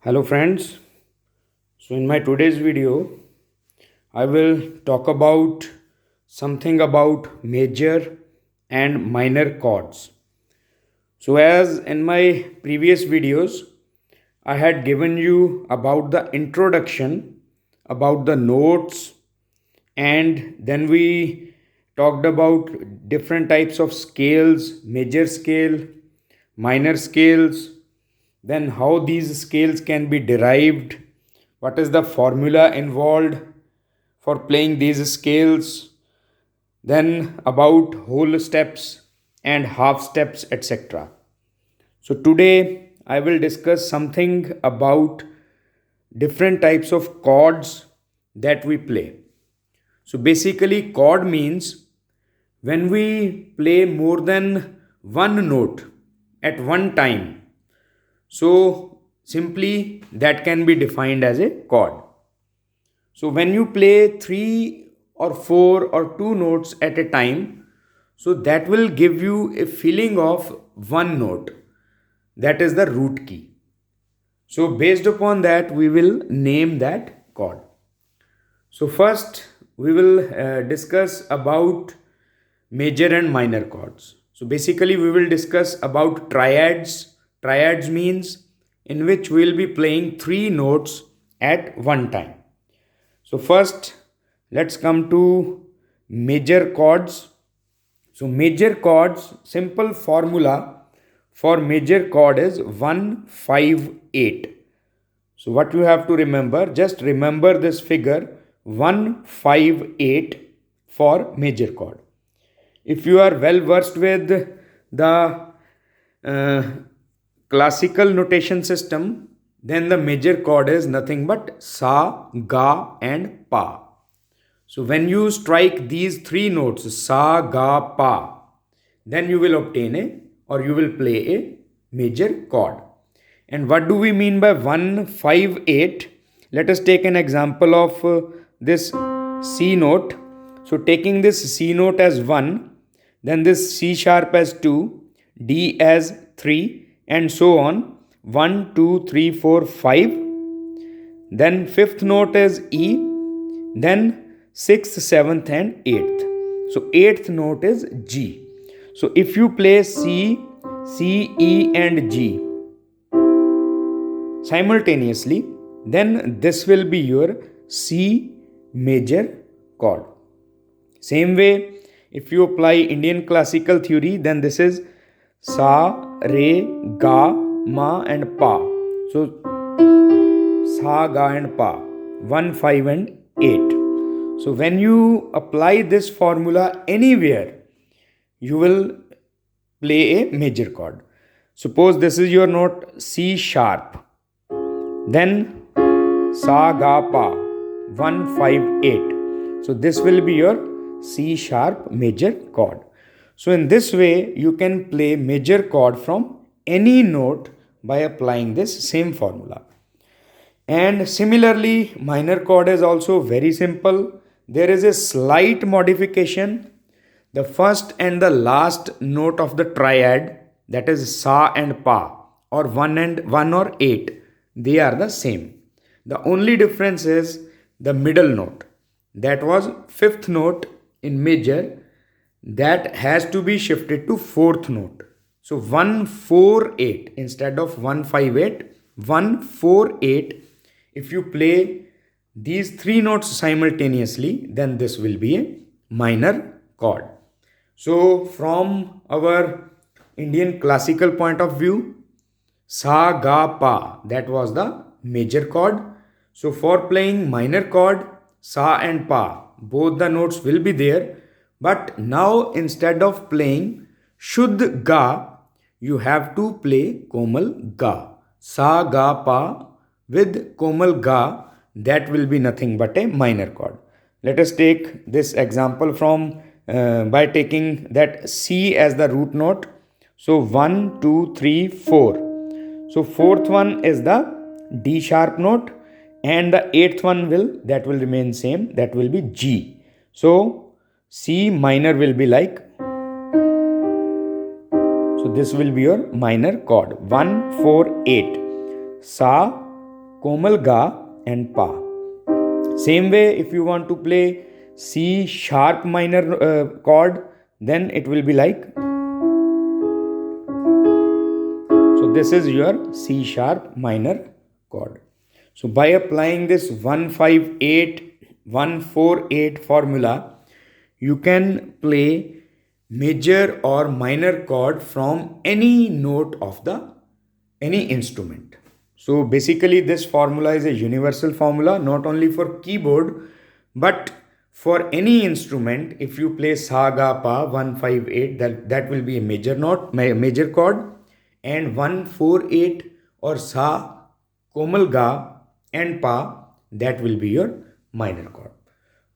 Hello friends. So in my today's video I will talk about something about major and minor chords. So as in my previous videos I had given you about the introduction, about the notes, and then we talked about different types of scales, major scale, minor scales, then how these scales can be derived, what is the formula involved for playing these scales, then about whole steps and half steps, etc. So today I will discuss something about different types of chords that we play. So basically chord means when we play more than one note at one time. So simply that can be defined as a chord. So when you play 3 or 4 or 2 notes at a time, so that will give you a feeling of one note. That is the root key. So based upon that, we will name that chord. So first, we will discuss about major and minor chords. So basically, we will discuss about triads. Triads means in which we will be playing 3 notes at one time. So first, let's come to major chords. So major chords, simple formula for major chord is 158. So what you have to remember, just remember this figure 158 for major chord. If you are well versed with the uh, classical notation system, then the major chord is nothing but sa, ga and pa. So when you strike these 3 notes, sa, ga, pa, then you will obtain a or you will play a major chord. And what do we mean by 158? Let us take an example of this C note. So taking this C note as 1, then this C sharp as 2, D as 3, and so on. 1, 2, 3, 4, 5. Then fifth note is E, then sixth, seventh, and eighth. So eighth note is G. So if you play C, C, E, and G simultaneously, then this will be your C major chord. Same way, if you apply Indian classical theory, then this is Sa, Re, Ga, Ma, and Pa. So Sa, Ga, and Pa, 1, 5, and 8. So when you apply this formula anywhere, you will play a major chord. Suppose this is your note C sharp. Then Sa, Ga, Pa, 1, 5, 8. So this will be your C sharp major chord. So in this way, you can play major chord from any note by applying this same formula. And similarly, minor chord is also very simple. There is a slight modification. The first and the last note of the triad, that is Sa and Pa, or 1 or 8, they are the same. The only difference is the middle note. That was fifth note in major, that has to be shifted to fourth note. So 148 instead of 158, 148. If you play these 3 notes simultaneously, then this will be a minor chord. So from our Indian classical point of view, Sa, Ga, Pa, that was the major chord. So for playing minor chord, Sa and Pa, both the notes will be there. But now instead of playing Shuddh Ga, you have to play Komal Ga. Sa, Ga, Pa with Komal Ga, that will be nothing but a minor chord. Let us take this example from by taking that C as the root note. So 1, 2, 3, 4. So fourth one is the D sharp note, and the eighth one will remain same, that will be G. So C minor will be like, so this will be your minor chord 1, 4, 8. Sa, komal ga and pa. Same way, if you want to play C sharp minor chord, then it will be like. So this is your C sharp minor chord. So by applying this 158 148 formula, you can play major or minor chord from any note of the any instrument. So basically this formula is a universal formula, not only for keyboard but for any instrument. If you play sa ga pa 158, that will be a major note, major chord, and 148 or sa komal ga and pa, that will be your minor chord.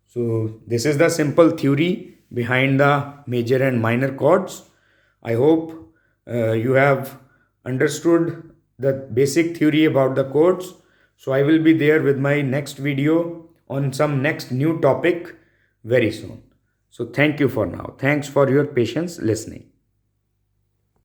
So this is the simple theory behind the major and minor chords. I hope you have understood the basic theory about the chords. So I will be there with my next video on some next new topic very soon. So thank you for now. Thanks for your patience listening.